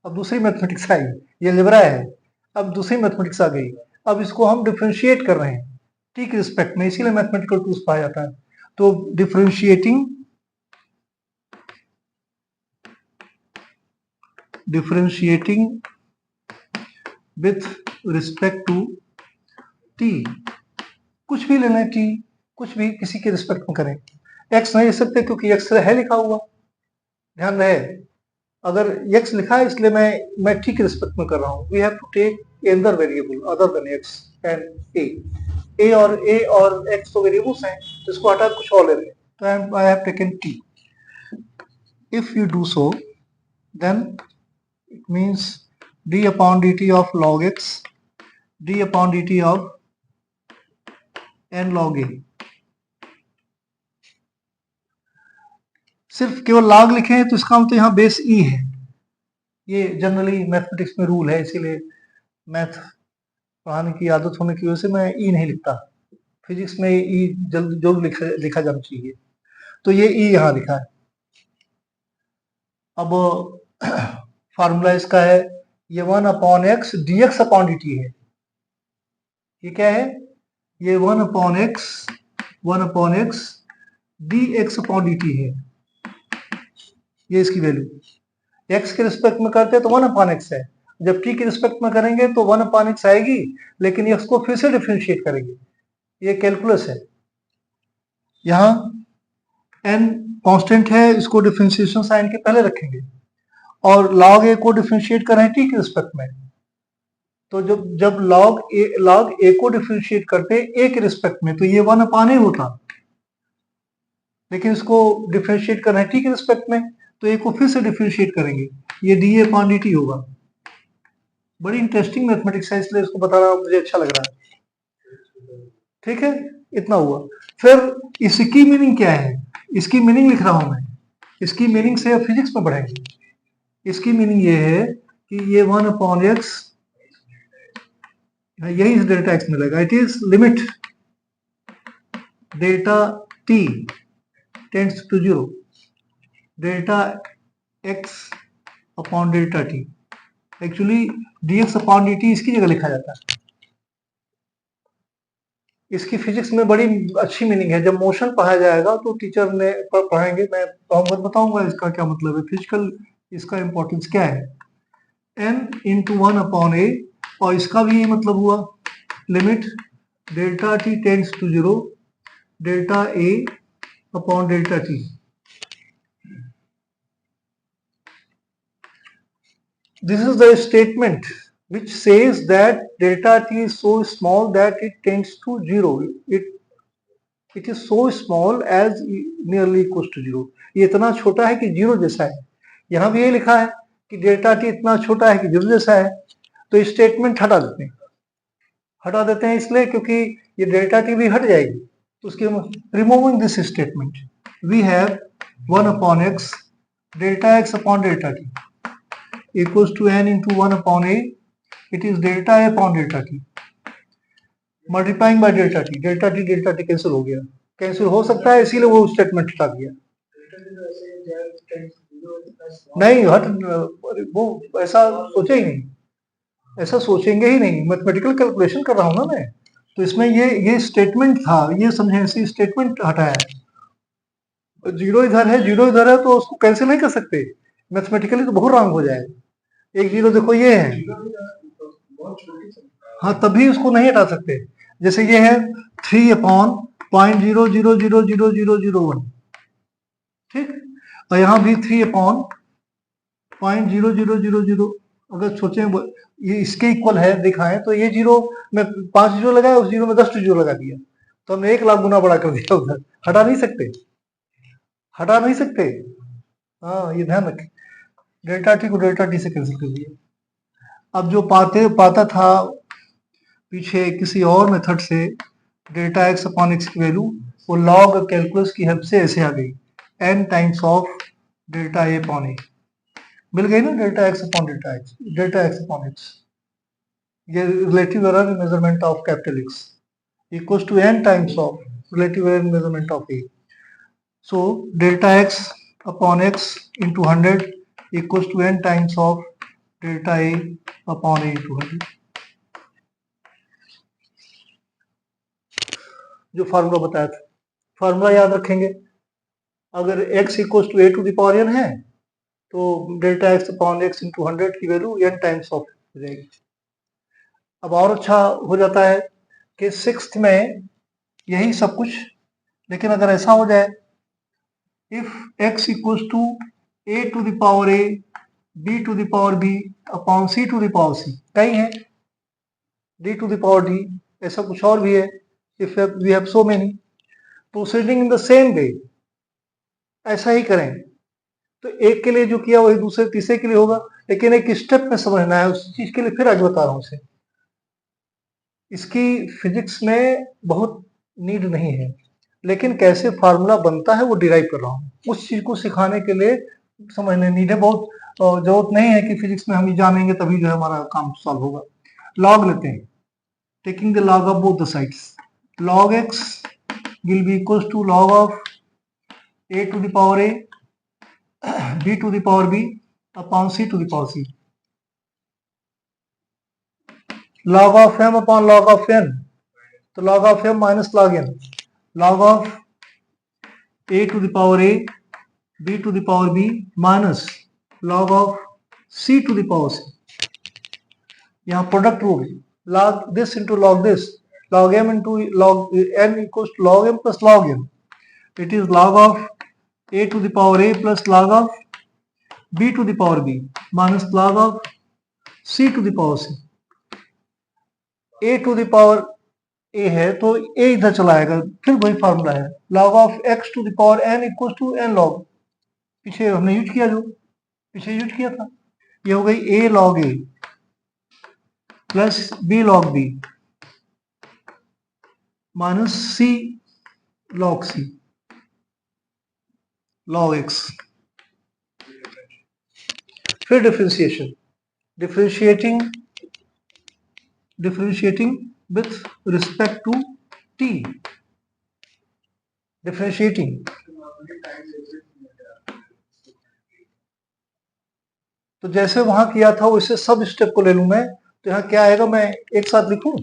अब दूसरी मैथमेटिक्स आई, ये अलजेब्रा है, अब दूसरी मैथमेटिक्स आ गई, अब इसको हम डिफरेंशिएट कर रहे हैं t के रिस्पेक्ट में, इसीलिए मैथमेटिकल टूल्स पाया जाता है। तो differentiating with respect to t, कुछ भी लेना है t, कुछ भी किसी के रिस्पेक्ट में करें, x नहीं लिख सकते क्योंकि x है लिखा हुआ, ध्यान रहे, अगर x लिखा है इसलिए मैं t के रिस्पेक्ट में कर रहा हूँ। We have to take other variable other than x and a और x तो वेरिएबल्स हैं, तो इसको हटा कुछ और ले रहे हैं, तो I have taken t। If you do so then it means d upon dt of log x, d upon dt of n log a, सिर्फ केवल log लिखे तो इसका मतलब यहाँ बेस e है, ये जनरली मैथमेटिक्स में रूल है, इसीलिए मैथ पढ़ाने की आदत होने की वजह से मैं e नहीं लिखता, फिजिक्स में e जरूर लिखा जाना चाहिए, तो ये e यहाँ लिखा है। अब फार्मूला इसका है, ये 1 upon x D x upon D T है, ये क्या है, ये 1 upon x D x upon D T है, ये इसकी वैल्यू। एक्स के रिस्पेक्ट में करते हैं तो 1 अपॉन एक्स है, जब टी के रिस्पेक्ट में करेंगे तो 1 अपॉन एक्स आएगी, लेकिन एक्स को फिर से डिफरेंशिएट करेंगे, ये कैलकुलस है। यहाँ n कांस्टेंट है, इसको डिफरेंशिएशन साइन के पहले रखेंगे, और log a को डिफरेंशिएट कर रहे हैं t के रिस्पेक्ट में, तो जब log a को डिफरेंशिएट करते हैं a के रिस्पेक्ट में तो ये 1 अपॉन a होता, लेकिन इसको डिफरेंशिएट कर रहे हैं t के रिस्पेक्ट में तो a को फिर से डिफरेंशिएट करेंगे, ये dA अपॉन dt होगा। बड़ी इंटरेस्टिंग मैथमेटिक्स है, इसलिए इसको बता रहा हूं, मुझे अच्छा लग रहा है, ठीक है, इतना हुआ। फिर इसकी मीनिंग क्या है, इसकी मीनिंग लिख रहा हूं मैं, इसकी मीनिंग से फिजिक्स में बढ़ेंगे। इसकी मीनिंग ये है कि ये 1 अपॉन एक्स, यही डेल्टा एक्स मिलेगा, it is limit delta t tends to 0, delta x upon delta t, actually dx upon dt इसकी जगह लिखा जाता है। इसकी फिजिक्स में बड़ी अच्छी मीनिंग है, जब मोशन पढ़ाया जाएगा तो टीचर ने पढ़ाएंगे, मैं बताऊंगा इसका क्या मतलब है, फिजिकल इसका इंपॉर्टेंस क्या है। n इंटू 1 अपॉन ए, और इसका भी ये मतलब हुआ limit delta t tends to 0, delta A upon delta t. This is the statement which says that delta t is so small that it tends to 0. It is so small as nearly equals to 0. ये इतना छोटा है कि 0 जैसा है. यहाँ भी ये लिखा है कि डेल्टा टी इतना छोटा है कि 0 जैसा है. तो स्टेटमेंट हटा देते हैं इसलिए क्योंकि ये डेल्टा टी भी हट जाएगी. तो उसके removing this statement we have 1 upon x delta x upon delta t equals to n into 1 upon a. It is delta a upon delta t multiplying by delta t cancel हो गया. Cancel हो सकता है इसीलिए वो statement हटा दिया. नहीं हट वो ऐसा सोचे ही नहीं, ऐसा सोचेंगे ही नहीं. मैथमेटिकल कैलकुलेशन कर रहा हूं ना मैं, तो इसमें ये स्टेटमेंट था, ये समझे इसी स्टेटमेंट हटाया. जीरो इधर है तो उसको कैंसिल नहीं कर सकते. मैथमेटिकली तो बहुत रॉन्ग हो जाएगा. एक जीरो देखो ये है, हाँ तभी उसको नहीं हटा सकते. जैसे ये है 3 अपॉन 0.00000001, ठीक. और यहाँ भी 3 अपॉन 0.0000. अगर सोचें ये इसके इक्वल है दिखाएं तो ये जीरो में 5 जीरो लगाया, उस जीरो में 10 जीरो लगा दिया, तो हमने 1 लाख गुना बड़ा कर दिया उधर. हटा नहीं सकते. हाँ ये ध्यान रखें. डेल्टा टी को डेल्टा टी से कैंसिल कर दिया. अब जो पाता था पीछे किसी और मेथड से डेल्टा एक्स अपॉन एक्स की वैल्यू, वो लॉग कैलकुलस की हेल्प से ऐसे आ गई n times of delta A upon A. मिल गई ना delta x upon delta x upon X. ये relative error in measurement of capital X equals to n times of relative error in measurement of A. So delta x upon x into 100 equals to n times of delta a upon a into 100. जो formula बताया था, formula याद रखेंगे. अगर x equals to a to the power n है तो delta x upon x into 100 की value n times of हो जाएगी. अब और अच्छा हो जाता है कि 6th में यही सब कुछ, लेकिन अगर ऐसा हो जाए if x equals to a to the power a b to the power b upon c to the power c, कहीं है d to the power d, ऐसा कुछ और भी है. if we have so many proceeding in the same way, ऐसा ही करें तो एक के लिए जो किया वही दूसरे तीसरे के लिए होगा. लेकिन एक स्टेप में समझना है उस चीज के लिए, फिर आज बता रहा हूं उसे. इसकी फिजिक्स में बहुत नीड नहीं है, लेकिन कैसे फार्मूला बनता है वो डिराइव कर रहा हूं. उस चीज को सिखाने के लिए समझने नीड है. बहुत जरूरत नहीं है कि फिजिक्स में हम ये जानेंगे तभी जो है हमारा काम सॉल्व होगा. लॉग लेते हैं, taking the log of both the sides. Log x will be equals to log of a to the power a b to the power b upon c to the power c. log of m upon log of n, तो log of m minus log n. log of a to the power a b to the power b minus log of c to the power c. यहाँ product rule, log this into log this, log m into log n equals to log m plus log n. It is log of a to the power a plus log of b to the power b minus log of c to the power c. a to the power a है तो a इधर चला आएगा, फिर वही formula है. log of x to the power n equals to n log, पीछे हमने यूज किया था. ये हो गई a log a plus b log b minus c log c log x. फिर differentiating with respect to t. Differentiating तो जैसे वहां किया था वैसे सब स्टेप को ले लूं मैं. तो यहाँ क्या आएगा, मैं एक साथ लिखूं.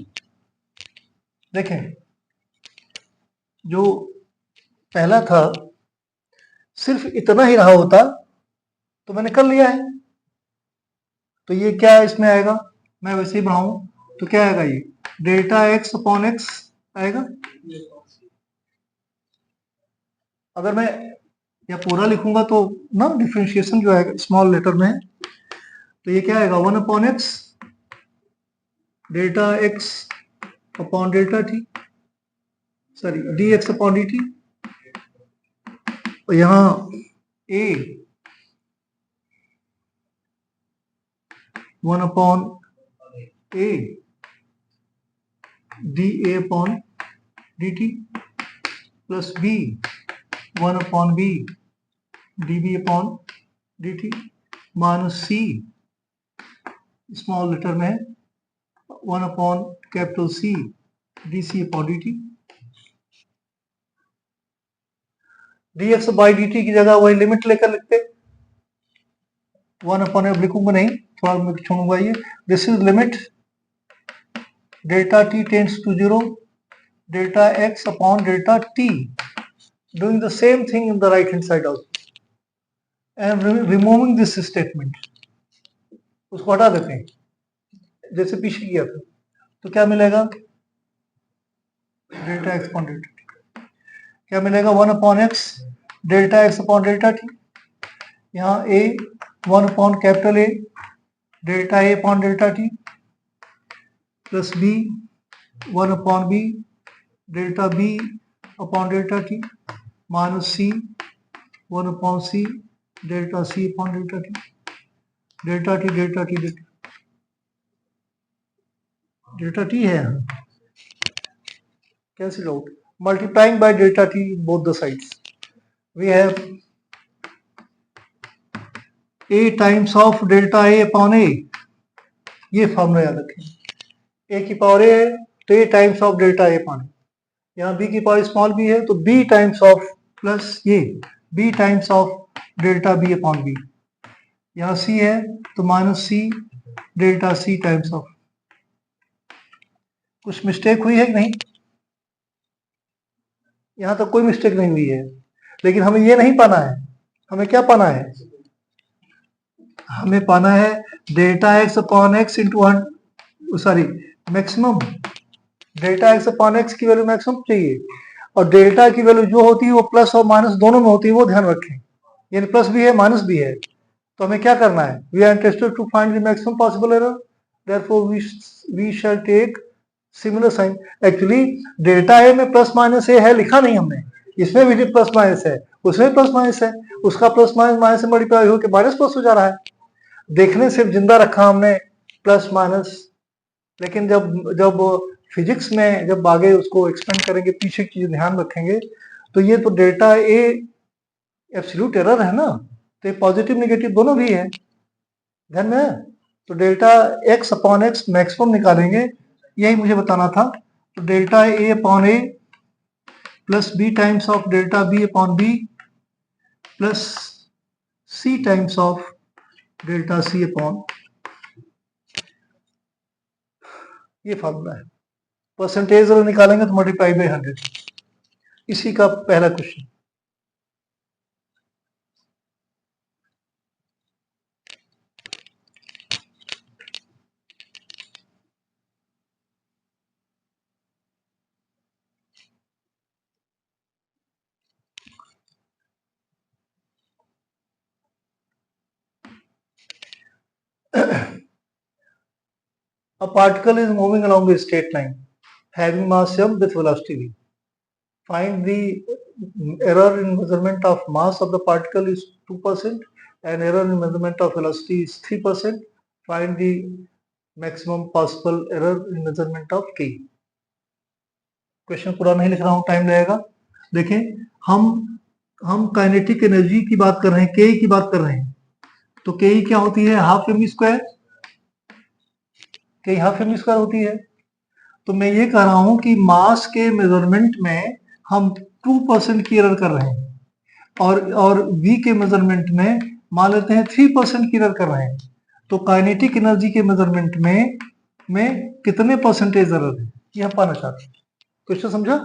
देखें जो पहला था सिर्फ इतना ही रहा होता तो मैंने कर लिया है. तो ये क्या इसमें आएगा, मैं वैसे ही बढ़ाऊं तो क्या आएगा, ये डेल्टा एक्स अपॉन एक्स आएगा। अगर मैं या पूरा लिखूंगा तो ना डिफरेंशिएशन जो आएगा स्मॉल लेटर में, तो ये क्या आएगा 1/x delta x upon delta t, sorry dx upon dt, और यहाँ a 1/a dA upon dt plus b 1/b dB upon dt minus c small letter में 1/C dC upon dt। dx by dt की जगह वही limit लेकर लिखते, 1/f लिखूंगा नहीं, थोड़ा मैं छोड़ूंगा ये। This is limit delta t tends to 0 delta x upon delta t, doing the same thing in the right hand side also. I am removing this statement, उसको हटा देते हैं जैसे पीछे किया था, तो क्या मिलेगा delta x upon delta t, क्या मिलेगा 1/x delta x upon delta t, यहाँ a 1/A delta a upon delta t plus b 1/b delta b upon delta t minus c 1/c delta c upon delta t, delta t delta t delta t है यहाँ, cancel out, multiplying by delta t both the sides, we have a times of delta a upon a, ये formula याद रखें, a की power a है तो a times of delta a upon a, यहाँ b की पावर स्मॉल b है तो b टाइम्स ऑफ प्लस ये b times of delta b upon b, यहाँ c है तो minus c delta c times of. कुछ मिस्टेक हुई है कि नहीं? यहाँ तक कोई मिस्टेक नहीं हुई है, लेकिन हमें ये नहीं पाना है, हमें क्या पाना है, हमें पाना है delta x upon x into sorry maximum, delta x upon X की वैल्यू मैक्सिमम चाहिए, और डेल्टा की वैल्यू जो होती है वो प्लस और माइनस दोनों में होती है, वो ध्यान रखें, यानी प्लस भी है माइनस भी है। तो हमें क्या करना है, we are interested to find the maximum possible error, therefore we shall take similar sign. Actually delta A में प्लस माइनस ए है, लिखा नहीं हमने, इसमें भी प्लस माइनस है, उसमें प्लस माइनस है, उसका प्लस माइनस माइनस से मल्टीप्लाई होकर माइनस प्लस हो जा रहा है, देखने सिर्फ जिंदा रखा हमने प्लस माइनस, लेकिन जब जब फिजिक्स में जब आगे उसको एक्सपेंड करेंगे, पीछे की चीज ध्यान रखेंगे, तो ये तो डेल्टा ए एब्सोल्यूट एरर है ना, तो ये पॉजिटिव नेगेटिव दोनों भी है, ध्यान में है? तो delta x upon x maximum निकालेंगे, यही मुझे बताना था। तो delta A upon a plus b times of delta B upon b plus c times of delta c upon, ये फॉर्मूला है। परसेंटेज अगर निकालेंगे तो मल्टीप्लाई बाई 100, इसी का पहला question. A particle is moving along a straight line having mass m with velocity v. Find the error in measurement of mass of the particle is 2% and error in measurement of velocity is 3%. Find the maximum possible error in measurement of k. Question पूरा नहीं लिख रहा हूं, time लगेगा। देखें, हम kinetic energy की बात कर रहे हैं, के की बात कर रहे हैं, तो के क्या होती है, हाफ एम स्क्वायर, के हाफ एम स्क्वायर होती है। तो मैं ये कह रहा हूं कि मास के मेजरमेंट में हम 2% की एरर कर रहे हैं, और v के मेजरमेंट में मान लेते हैं 3% की एरर कर रहे हैं, तो काइनेटिक एनर्जी के मेजरमेंट में कितने परसेंटेज एरर है, ये हम पाना चाहते हैं। क्वेश्चन समझा?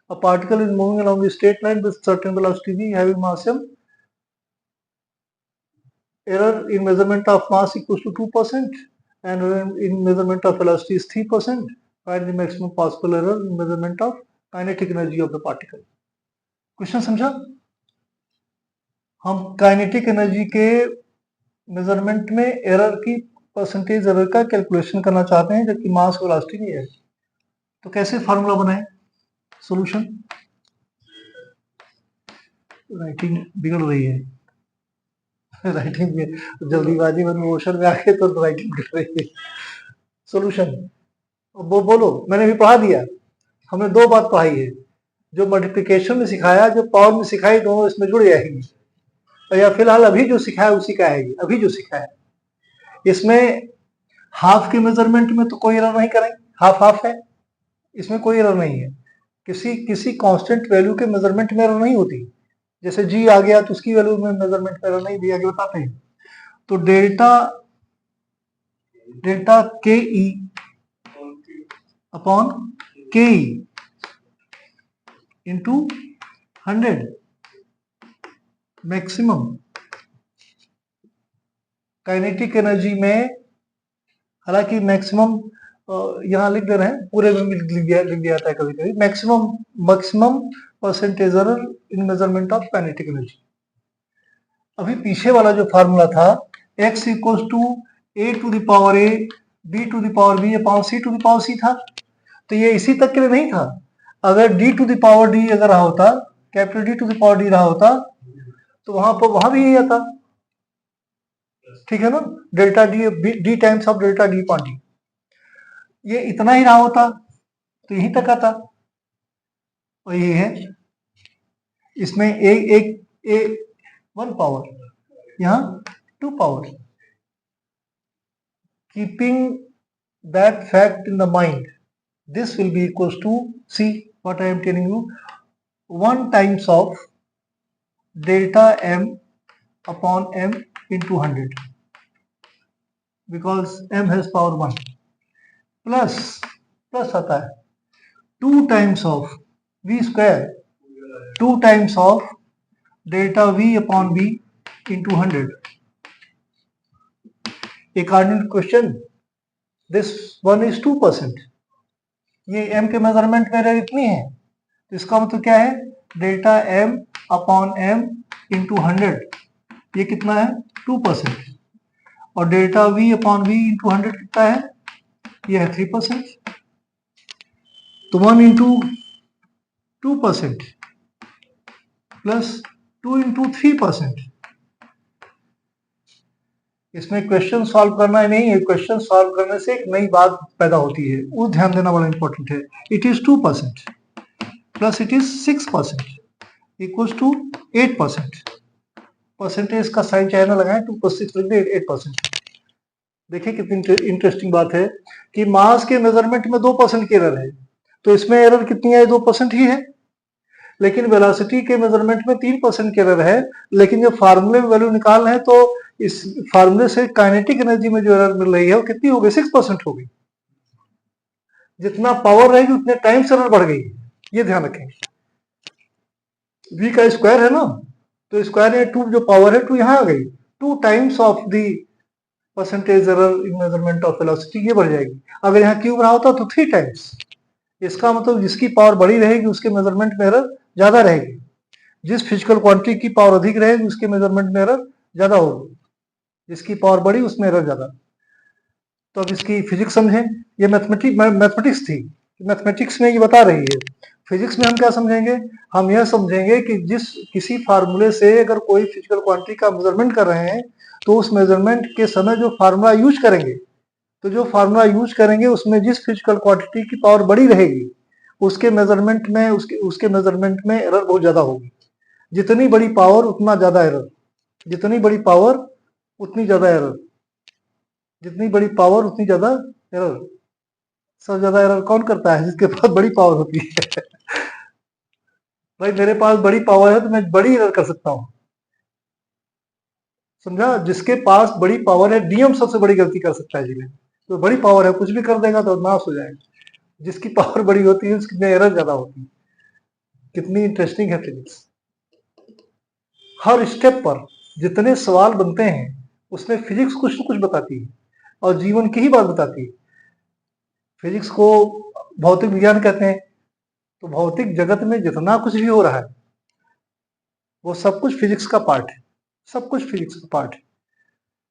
A particle is moving along a straight line with certain velocity v having mass m. Error in measurement of mass equals to 2% and error in measurement of velocity is 3%. Find the maximum possible error in measurement of kinetic energy of the particle. Question समझा? हम kinetic energy के measurement में error की percentage error का calculation करना चाहते हैं, जबकि मास वेलोसिटी नहीं है। तो कैसे फार्मूला बनाएं? सॉल्यूशन, राइटिंग बिगड़ रही है राइटिंग में जल्दीबाजी में मोशन में आके तो राइटिंग बिगड़ रही है। सॉल्यूशन वो बोलो, मैंने भी पढ़ा दिया। हमने दो बात पढ़ाई है, जो मल्टीप्लिकेशन में सिखाया, जो पावर में सिखाई, दोनों इसमें जुड़ जाएगी। और या फिलहाल अभी जो सिखाया उसी का आएगी, अभी जो सिखाया। इसमें हाफ के मेजरमेंट में तो कोई एरर नहीं करेंगे, हाफ हाफ है, इसमें कोई एरर नहीं है। किसी कांस्टेंट वैल्यू के मेजरमेंट में एरर नहीं होती। जैसे जी आ गया तो उसकी वैल्यू में मेजरमेंट में एरर नहीं दी, आगे बताते हैं। तो डेल्टा के ई अपॉन के E into 100 maximum kinetic energy में, हालांकि मैक्सिमम यहाँ लिख दे रहे हैं, पूरे में लिख दिया जाता है कभी कभी। Maximum percentage error in measurement of kinetic energy. अभी पीछे वाला जो फार्मूला था, x equals to a to the power a b to the power b upon c to the power c था। तो ये इसी तक के लिए नहीं था। अगर d to the power d अगर रहा होता, capital D to the power d रहा होता, तो वहां भी यही आता। ठीक है ना, delta d times of delta d upon d। ये इतना ही रहा होता तो यहीं तक आता। और ये है, इसमें एक 1 पावर, यहाँ 2 power. Keeping that fact in the mind, this will be equals to, see what I am telling you, 1 times of delta m upon m into 100, because m has power 1, plus आता है 2 times of v square, 2 times of delta v upon v into 100. According to question, this one is 2%. ये m के measurement में error इतनी है, तो इसका मतलब क्या है, delta m upon m into 100, ये कितना है 2%। और delta v upon v into 100 कितना है, ये है 3%। तो 1 इंटू 2% प्लस 2 इंटू 3%। इसमें क्वेश्चन सॉल्व करना ही नहीं है, क्वेश्चन सॉल्व करने से एक नई बात पैदा होती है, वो ध्यान देना बड़ा इंपॉर्टेंट है। It is 2% plus it is 6% equals to 8%। Percentage का साइन चाहे ना लगाएं, 2 + 6 लिख दे 8%। देखिए कितनी इंटरेस्टिंग बात है कि मास के मेजरमेंट में 2% की एरर है, तो इसमें एरर कितनी है, 2% ही है। लेकिन वेलोसिटी के मेजरमेंट में 3% की एरर है। लेकिन जब फार्मूले में वैल्यू निकाल रहे हैं तो इस फार्मूले से काइनेटिक एनर्जी में जो एरर मिल रही है वो कितनी हो गई, 6% हो गई। जितना पावर रहेगी उतने टाइम से एरर बढ़ गई, ये ध्यान रखें। v का स्क्वायर है ना, तो स्क्वायर में 2 जो पावर है 2 यहाँ आ गई, 2 times of the percentage error in measurement of velocity, ये बढ़ जाएगी। अगर यहाँ क्यूब रहा होता तो 3 टाइम्स। इसका मतलब जिसकी पावर बड़ी रहेगी उसके मेजरमेंट में एरर ज्यादा रहेगी। जिस फिजिकल क्वांटिटी की पावर अधिक रहेगी उसके मेजरमेंट में एरर ज्यादा होगी, जिसकी पावर बड़ी उसमें एरर ज्यादा। तो अब इसकी फिजिक्स समझें। ये मैथमेटिक्स थी, मैथमेटिक्स में ये बता रही है। फिजिक्स में हम क्या समझेंगे, हम यह समझेंगे कि जिस किसी फार्मूले से अगर कोई फिजिकल क्वांटिटी का मेजरमेंट कर रहे हैं तो उस मेजरमेंट के समय जो फार्मूला यूज करेंगे, तो जो फार्मूला यूज करेंगे उसमें जिस फिजिकल क्वांटिटी की पावर बड़ी रहेगी उसके मेजरमेंट में उसके मेजरमेंट में एरर बहुत ज्यादा होगी। जितनी बड़ी पावर उतना ज्यादा एरर, जितनी बड़ी पावर उतनी ज्यादा एरर, जितनी बड़ी पावर उतनी ज्यादा एरर। सबसे ज्यादा एरर कौन करता है, जिसके पास बड़ी पावर होती है भाई मेरे पास बड़ी पावर है तो मैं बड़ी एरर कर सकता हूं, समझा। जिसके पास बड़ी पावर है, डीएम सबसे बड़ी गलती कर सकता है जिन्हें, तो बड़ी पावर है कुछ भी कर देगा तो नाश हो जाएगा। जिसकी पावर बड़ी होती है उसकी एरर ज्यादा होती है। कितनी इंटरेस्टिंग है फिजिक्स। हर स्टेप पर जितने सवाल बनते हैं उसमें फिजिक्स कुछ न कुछ बताती है और जीवन की ही बात बताती है। फिजिक्स को भौतिक विज्ञान कहते हैं। तो भौतिक जगत में जितना कुछ भी हो रहा है वो सब कुछ फिजिक्स का पार्ट है, सब कुछ फिजिक्स का पार्ट है।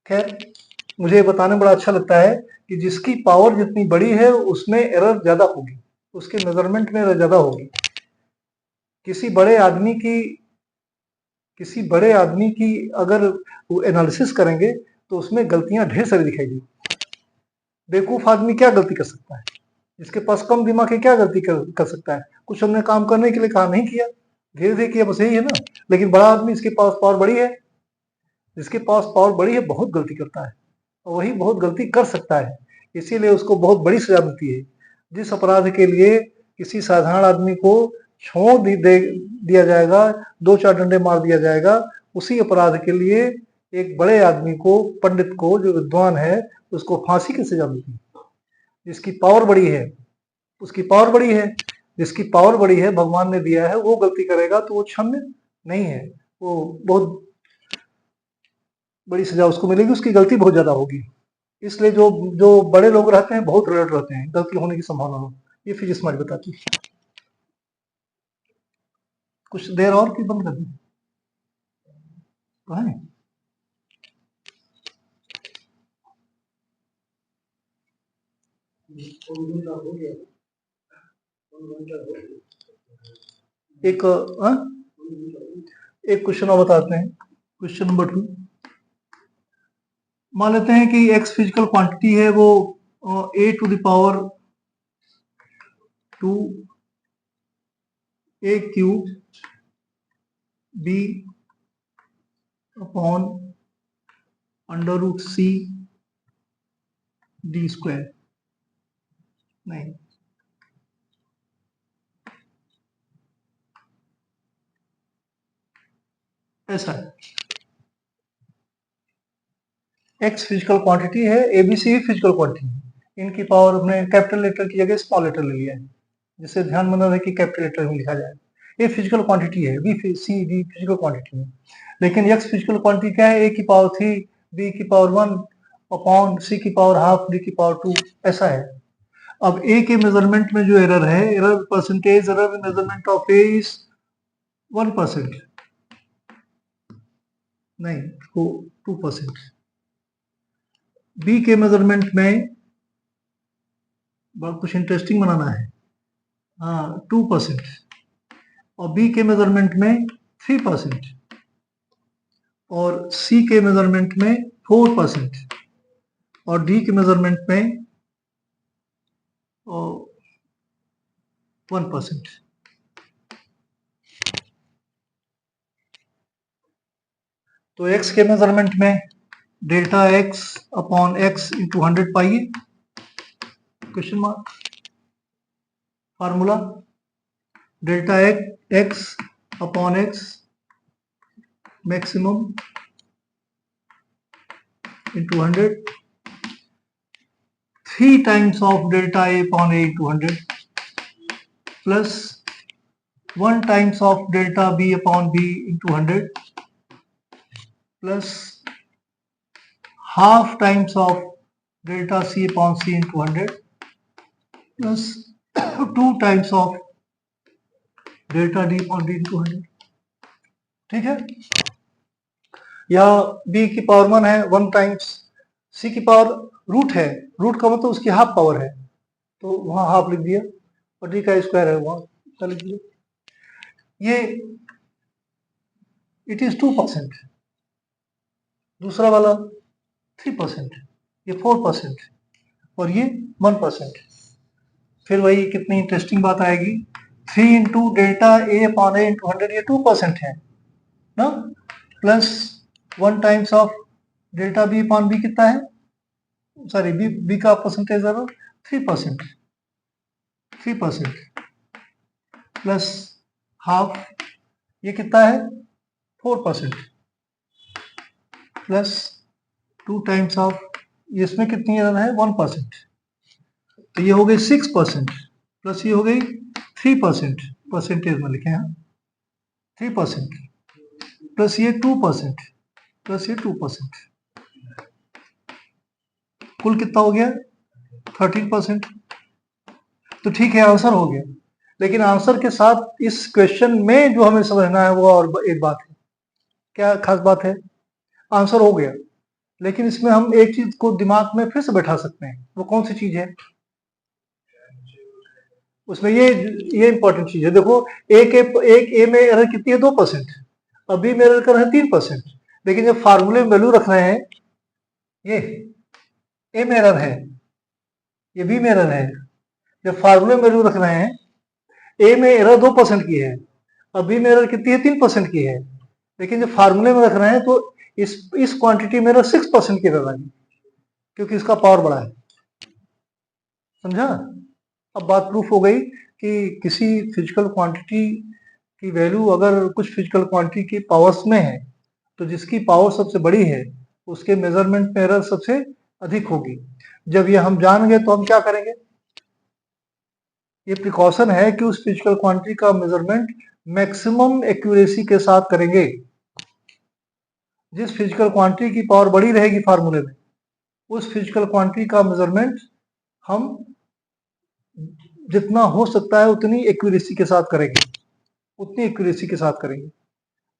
खैर, मुझे बताने में बड़ा अच्छा लगता है कि जिसकी पावर जितनी बड़ी है उसमें एरर ज्यादा होगी, उसके मेजरमेंट में एरर ज्यादा होगी। किसी बड़े आदमी की अगर वो एनालिसिस करेंगे तो उसमें गलतियां ढेर सारी दिखाई। बेवकूफ आदमी क्या गलती कर सकता है? जिसके पास कम दिमाग है क्या गलती कर सकता है? कुछ हमने काम करने के लिए कहा, नहीं किया, धीरे धीरे किया, बस यही है ना। लेकिन बड़ा आदमी, इसके पास पावर बड़ी है, जिसके पास पावर बड़ी है बहुत गलती करता है, और वही बहुत गलती कर सकता है, इसीलिए उसको बहुत बड़ी सजा मिलती है। जिस अपराध के लिए किसी साधारण आदमी को छोड़ दिया जाएगा, 2-4 डंडे मार दिया जाएगा, उसी अपराध के लिए एक बड़े आदमी को, पंडित को, जो विद्वान है, उसको फांसी की सजा मिलती है। जिसकी पावर बड़ी है उसकी पावर बड़ी है, जिसकी पावर बड़ी है, भगवान ने दिया है, वो गलती करेगा तो वो क्षम्य नहीं है, वो बहुत बड़ी सजा उसको मिलेगी, उसकी गलती बहुत ज्यादा होगी। इसलिए जो जो बड़े लोग रहते हैं बहुत अलर्ट रहते हैं, गलती होने की संभावना हो। ये फिजिक्स हमारी बताती है। कुछ देर और की बंद कर दी तो है। एक एक क्वेश्चन और बताते हैं। क्वेश्चन नंबर 2, मान लेते हैं कि x फिजिकल क्वांटिटी है, वो a to the power 2 a cube b upon under root c d square. नहीं, ऐसा है। x फिजिकल क्वांटिटी है, ए बी सी भी फिजिकल क्वांटिटी है। इनकी पावर हमने कैपिटल लेटर की जगह स्मॉल लेटर ले लिया है, जिससे ध्यान बना रहे कि कैपिटल लेटर में लिखा जाए। ए फिजिकल क्वांटिटी है, B C D physical quantity है। लेकिन x फिजिकल क्वांटिटी क्या है? ए की पावर 3, बी की पावर 1 अपॉन सी की पावर हाफ, डी की पावर 2, ऐसा है। अब ए के मेजरमेंट में जो एरर है, error percentage error measurement of A is 1%, नहीं, 2%। बी के मेजरमेंट में बहुत कुछ इंटरेस्टिंग बनाना है, हाँ, 2%। और बी के मेजरमेंट में 3%, और सी के मेजरमेंट में 4%, और डी के मेजरमेंट में 1%। तो x के मेजरमेंट में delta x upon x into 100 पाइए, question mark, formula delta x upon x maximum into 100, 3 times of delta a upon a into 100 plus 1 times of delta b upon b into 100 plus half times of delta c upon c into 100 plus 2 times of delta d upon d into 100। ठीक है, या b की power 1 है, 1 times c की power root है, root का मतलब उसकी हाफ पावर है, तो वहां हाफ लिख दिया, और d का स्क्वायर है वहां लिख दिया। ये इट इज 2%, दूसरा वाला 3%, ये 4%, और ये 1%। फिर वही कितनी इंटरेस्टिंग बात आएगी, 3 इंटू डेल्टा ए अपॉन ए इंटू 100, ये 2% है ना, plus 1 times of delta B upon B कितना है, सॉरी बी का परसेंटेज है 3%, 3% प्लस हाफ, ये कितना है 4%, प्लस 2 टाइम्स ऑफ, इसमें कितनी एरर है 1%, तो ये हो गई 6%, प्लस ये हो गई 3%, परसेंटेज में लिखे हैं 3%, प्लस ये 2%, प्लस ये 2%, कुल कितना हो गया 13%। तो ठीक है, आंसर हो गया। लेकिन आंसर के साथ इस क्वेश्चन में जो हमें समझना है वो और एक बात है। क्या खास बात है? आंसर हो गया, लेकिन इसमें हम एक चीज को दिमाग में फिर से बैठा सकते हैं। वो कौन सी चीज है? उसमें ये इंपॉर्टेंट चीज है। देखो, एक ए में एरर कितनी है? 2%। अब बी में एरर कर रहे हैं 3%। लेकिन जब फार्मूले में वैल्यू रख रहे हैं, ये ए में एरर है, ये बी में एरर है। जब फार्मूले में वैल्यू रख रहे हैं, ए में एरर 2% की है, अब बी में एरर कितनी है? 3% की है। लेकिन जब फार्मूले में रख रहे हैं तो इस क्वांटिटी में एरर 6% की एरर आएगी, क्योंकि इसका पावर बड़ा है। समझा? अब बात प्रूफ हो गई कि किसी फिजिकल क्वांटिटी की वैल्यू अगर कुछ फिजिकल क्वांटिटी की पावर्स में है, तो जिसकी पावर सबसे बड़ी है उसके मेजरमेंट में एरर सबसे अधिक होगी। जब ये हम जान गए तो हम क्या करेंगे? ये प्रिकॉशन है कि उस फिजिकल क्वांटिटी का मेजरमेंट मैक्सिमम एक्यूरेसी के साथ करेंगे। जिस फिजिकल क्वांटिटी की पावर बड़ी रहेगी फार्मूले में, उस फिजिकल क्वांटिटी का मेजरमेंट हम जितना हो सकता है उतनी एक्यूरेसी के साथ करेंगे, उतनी एक्यूरेसी के साथ करेंगे।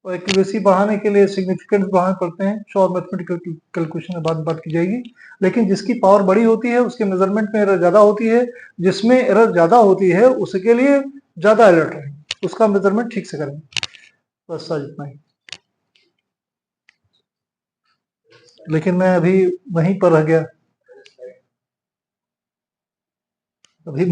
और एक्यूरेसी बढ़ाने के लिए सिग्निफिकेंस बढ़ाने पड़ते हैं, श्योर मैथमेटिकल कैलकुलेशन में बात की जाएगी। लेकिन जिसकी पावर बड़ी होती है उसके मेजरमेंट में एरर ज्यादा होती है, जिसमें एरर ज्यादा होती है उसके लिए ज्यादा अलर्ट रहें, उसका मेजरमेंट ठीक से करें। बस सर इतना ही। लेकिन मैं अभी वहीं पर रह गया, अभी